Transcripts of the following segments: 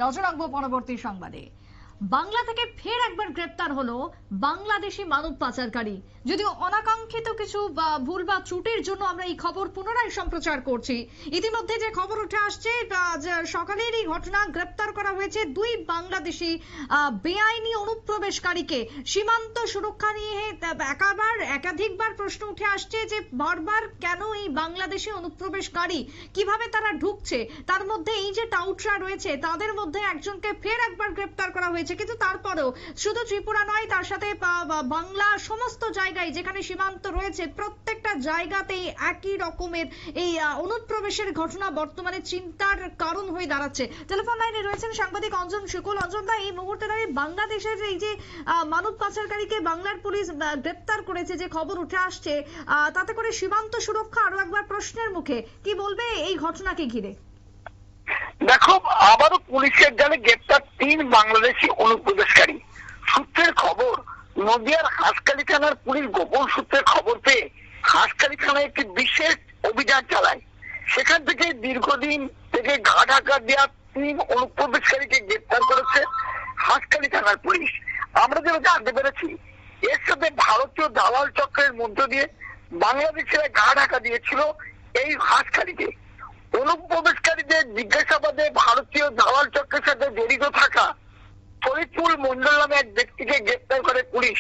নজর রাখবো পরবর্তী সংবাদে। বাংলা থেকে ফের একবার গ্রেপ্তার হলো বাংলাদেশি মানব পাচারকারী। যদিও অনাকাঙ্ক্ষিত কিছু ভুল বা ত্রুটির জন্য আমরা এই খবর পুনরায় সম্প্রচার করছি। ইতিমধ্যে যে খবর উঠে আসছে, সকালের এই ঘটনা, গ্রেপ্তার করা হয়েছে দুই বাংলাদেশি বেআইনি অনুপ্রবেশকারীকে। সীমান্ত সুরক্ষা নিয়ে একাধিকবার প্রশ্ন উঠে আসছে যে বারবার কেন এই বাংলাদেশি অনুপ্রবেশকারী, কিভাবে তারা ঢুকছে। তার মধ্যে এই যে টাউটরা রয়েছে তাদের মধ্যে একজনকে ফের একবার গ্রেপ্তার করা হয়েছে। কিন্তু তারপরেও শুধু ত্রিপুরা নয়, তার সাথে বাংলা সমস্ত জায়গায় যেখানে সীমান্ত রয়েছে প্রত্যেকটা জায়গাতেই একই রকমের এই অনুপ্রবেশের ঘটনা বর্তমানে চিন্তার কারণ হয়ে দাঁড়াচ্ছে। টেলিফোন লাইনে রয়েছেন সাংবাদিক অঞ্জন শুকুল। অঞ্জন দা, এই মুহূর্তে দাঁড়িয়ে বাংলাদেশের এই যে মানব পাচারকারীকে বাংলার পুলিশ গ্রেপ্তার করেছে, যে খবর উঠে আসছে, তাতে করে সীমান্ত সুরক্ষা আরো একবার প্রশ্নের মুখে। কি বলবে এই ঘটনাকে ঘিরে? দেখো, আবারও পুলিশের জালে গ্রেপ্তার 3 বাংলাদেশি অনুপ্রবেশকারী। সূত্রের খবর, নদিয়ার হাঁসখালি থানার পুলিশ গোপন সূত্রের খবর পেয়ে হাঁসখালি থানায় একটি বিশেষ অভিযান চালায়। সেখান থেকে দীর্ঘদিন থেকে ঘাটাঘাট দেওয়া 3 অনুপ্রবেশকারীকে গ্রেপ্তার করেছে হাঁসখালি থানার পুলিশ। আমরা যেটা জানতে পেরেছি, এর সাথে ভারতীয় দালাল চক্রের মধ্য দিয়ে বাংলাদেশিরা গা ঢাকা দিয়েছিল এই হাঁসখালিকে। অনুপ্রবেশকারীদের জিজ্ঞাসাবাদে ভারতীয় দালাল চক্রের সাথে জড়িত থাকা ফরিদপুর মন্ডল নামে এক ব্যক্তিকে গ্রেপ্তার করে পুলিশ।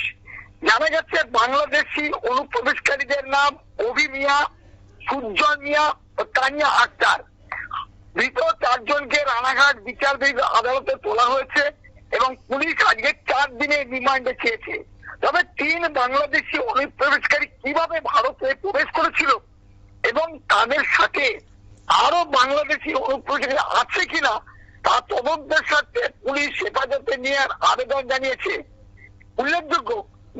জানা যাচ্ছে বাংলাদেশি অনুপ্রবেশকারীদের নাম অভি মিয়া, সুজন মিয়া ও তানিয়া আক্তার। ধৃত 4 জনকে রানাঘাট বিচারবিভাগ আদালতে তোলা হয়েছে এবং পুলিশ আজকে 4 দিনের রিমান্ডে চেয়েছে। তবে 3 বাংলাদেশি অনুপ্রবেশকারী কিভাবে ভারতে প্রবেশ করেছিল এবং তাদের সাথে আরো বাংলাদেশি অনুপ্রবেশকারী আছে কিনা তা তদন্তের সাথে পুলিশ হেফাজতে নিয়ে আবেদন জানিয়েছে। উল্লেখযোগ্য,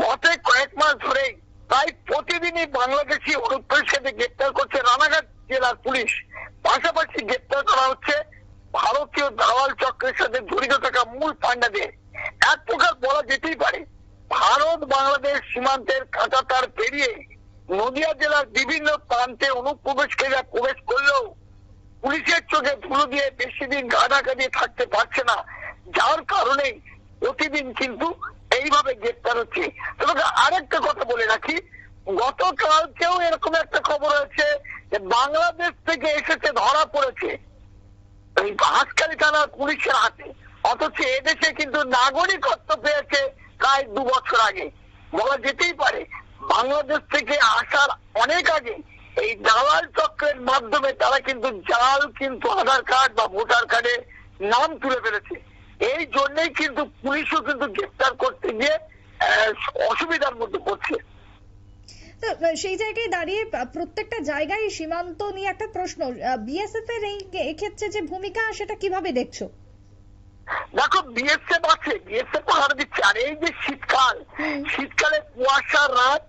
গত কয়েক মাস ধরে প্রায় প্রতিদিনই বাংলাদেশি অনুপ্রবেশকারী গ্রেপ্তার করছে রানাঘাট জেলার পুলিশ। পাশাপাশি গ্রেপ্তার করা হচ্ছে ভারতীয় দালাল চক্রের সাথে জড়িত থাকা মূল পান্ডাদের। এক প্রকার বলা যেতেই পারে, ভারত বাংলাদেশ সীমান্তের কাঁটাতার পেরিয়ে নদিয়া জেলার বিভিন্ন প্রান্তে অনুপ্রবেশকারীরা প্রবেশ করলেও পুলিশের চোখে ধুলো দিয়ে বেশি দিন গা ঢাকা দিয়ে থাকতে পারছে না, যার কারণে প্রতিদিন কিন্তু এইভাবে গ্রেপ্তার হচ্ছে। তবে আরেকটা কথা বলে রাখি, গতকালকেও এরকম একটা খবর হয়েছে যে বাংলাদেশ থেকে এসেছে, ধরা পড়েছে এই হাঁসখালি থানার পুলিশের হাতে। অথচ এদেশে কিন্তু নাগরিকত্ব পেয়েছে প্রায় 2 বছর আগে। বলা যেতেই পারে বাংলাদেশ থেকে আসার অনেক আগে এই দালাল চক্রের মাধ্যমে তারা কিন্তু আধার কার্ড বা ভোটার কার্ডে নাম তুলে ফেলেছে। এই জন্যই কিন্তু পুলিশও কিন্তু গ্রেপ্তার করতে গিয়ে অসুবিধার মধ্যে পড়ছে। সেই জায়গায় দাঁড়িয়ে প্রত্যেকটা জায়গায় সীমান্ত নিয়ে একটা প্রশ্ন, বিএসএফ এর এই ক্ষেত্রে যে ভূমিকা, সেটা কিভাবে দেখছো? দেখো, বিএসএফ আছে, বিএসএফ পাহাড় দিচ্ছে। আর এই যে শীতকালে কুয়াশার রাত,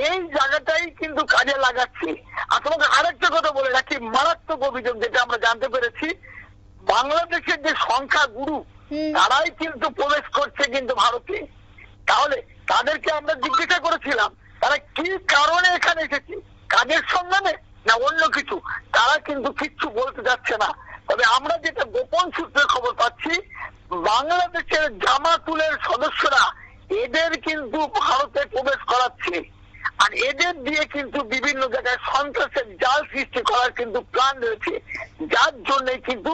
এই জায়গাটাই কিন্তু কাজে লাগাচ্ছে। আর তোমাকে আরেকটা কথা বলে রাখি, মারাত্মক অভিযোগ যেটা আমরা জানতে পেরেছি, বাংলাদেশের যে সংখ্যা গুরু তারাই কিন্তু প্রবেশ করছে কিন্তু ভারতে। তাহলে তাদেরকে আমরা জিজ্ঞাসা করেছিলাম তারা কি কারণে এখানে এসেছে, কাজের সন্ধানে না অন্য কিছু, তারা কিন্তু কিচ্ছু বলতে যাচ্ছে না। তবে আমরা যেটা গোপন সূত্রে খবর পাচ্ছি, বাংলাদেশের জামাতুলের সদস্যরা এদের কিন্তু ভারতে প্রবেশ করাচ্ছে। আর এদের দিয়ে কিন্তু বিভিন্ন জায়গায় সন্ত্রাসের জাল সৃষ্টি করার কিন্তু প্ল্যান রয়েছে, যার জন্য কিন্তু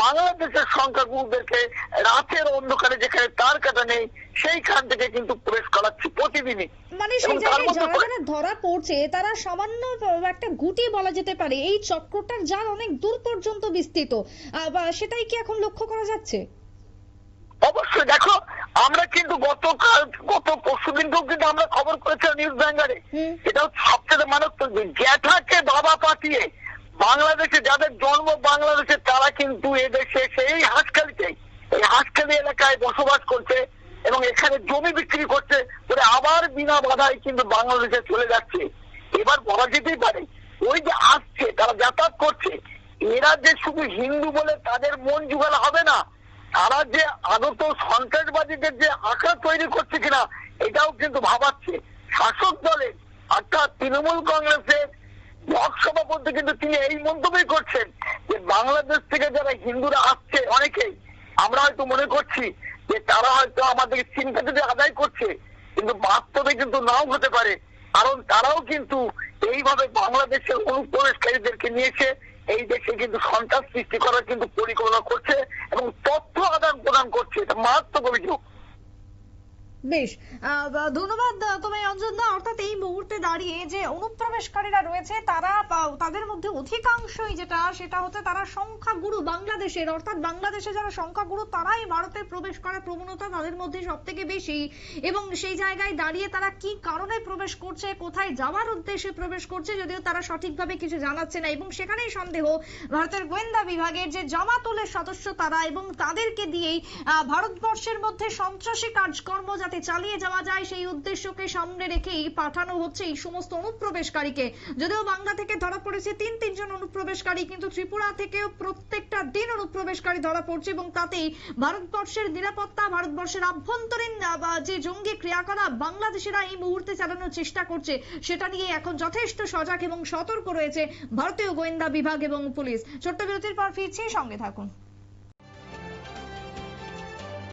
বাংলাদেশের সংখ্যাগুরুদেরকে রাতের অন্ধকারে যেখানে তার কাটা নেই সেইখান থেকে কিন্তু প্রবেশ করাচ্ছে প্রতিদিনই। মানে সেই জায়গায় যারা যারা ধরা পড়ছে তারা সামান্য একটা গুটি বলা যেতে পারে, এই চক্রটার জাল অনেক দূর পর্যন্ত বিস্তৃত, সেটাই কি এখন লক্ষ্য করা যাচ্ছে? অবশ্যই। দেখো, আমরা কিন্তু গত পরশুদিনকেও কিন্তু আমরা খবর করেছিলাম নিউজ ব্যাঙ্গারে। এটা সবচেয়ে মারাত্মক, জ্যাঠাকে বাবা পাঠিয়ে বাংলাদেশে যাদের জন্ম বাংলাদেশে তারা কিন্তু এদেশে সেই হাঁসখালি এলাকায় বসবাস করছে এবং এখানে জমি বিক্রি করছে করে আবার বিনা বাধায় কিন্তু বাংলাদেশে চলে যাচ্ছে। এবার বলা যেতেই পারে ওই যে আসছে তারা যাতায়াত করছে, এরা যে শুধু হিন্দু বলে তাদের মন জুগাল হবে না, তারা যে আগত সন্ত্রাসবাদীদের যে আঁকড়া তৈরি করছে কিনা এটাও কিন্তু ভাবাচ্ছে। শাসক দলের অর্থাৎ তৃণমূল কংগ্রেসের ব্লক সভাপতি কিন্তু তিনি এই মন্তব্যই করছেন যে বাংলাদেশ থেকে যারা হিন্দুরা আসছে অনেকেই হয়তো মনে করছি যে তারা হয়তো আমাদের চিন্তা যদি আদায় করছে, কিন্তু বাস্তবে কিন্তু নাও হতে পারে। কারণ তারাও কিন্তু এইভাবে বাংলাদেশের অনুপ্রবেশকারীদেরকে নিয়েছে এই দেশে কিন্তু সন্ত্রাস সৃষ্টি করার কিন্তু পরিকল্পনা করছে এবং তথ্য আদান প্রদান করছে। এটা মারাত্মক অভিযোগ। বেশ, ধন্যবাদ তোমায় অঞ্জন দা। অর্থাৎ এই মুহূর্তে দাঁড়িয়ে যে অনুপ্রবেশকারীরা রয়েছে তারা তাদের মধ্যে অধিকাংশই সেটা হচ্ছে তারা সংখ্যাগুরু বাংলাদেশের, অর্থাৎ বাংলাদেশে যারা সংখ্যাগুরু তারাই ভারতে প্রবেশ করার প্রবণতা তাদের মধ্যে সব থেকে বেশি। এবং সেই জায়গায় দাঁড়িয়ে তারা কি কারণে প্রবেশ করছে, কোথায় যাওয়ার উদ্দেশ্যে প্রবেশ করছে, যদিও তারা সঠিকভাবে কিছু জানাচ্ছে না। এবং সেখানেই সন্দেহ ভারতের গোয়েন্দা বিভাগের যে জামাতুলের সদস্য তারা, এবং তাদেরকে দিয়েই ভারতবর্ষের মধ্যে সন্ত্রাসী কাজকর্ম চালিয়ে যাওয়া যায় সেই উদ্দেশ্যকে সামনে রেখেই পাঠানো হচ্ছে এই সমস্ত অনুপ্রবেশকারীকে। যদিও বাংলা থেকে ধরা পড়েছে তিনজন অনুপ্রবেশকারী, কিন্তু ত্রিপুরা থেকেও প্রত্যেকটা দিন অনুপ্রবেশকারী ধরা পড়ছে এবং তাতেই ভারতবর্ষের নিরাপত্তা, ভারতবর্ষের আভ্যন্তরীণ যে জঙ্গি ক্রিয়াকলাপ বাংলাদেশিরা এই মুহূর্তে চালানোর চেষ্টা করছে সেটা নিয়ে এখন যথেষ্ট সজাগ এবং সতর্ক রয়েছে ভারতীয় গোয়েন্দা বিভাগ এবং পুলিশ। ছোট্ট বিরতির পর ফিরছি, সঙ্গে থাকুন।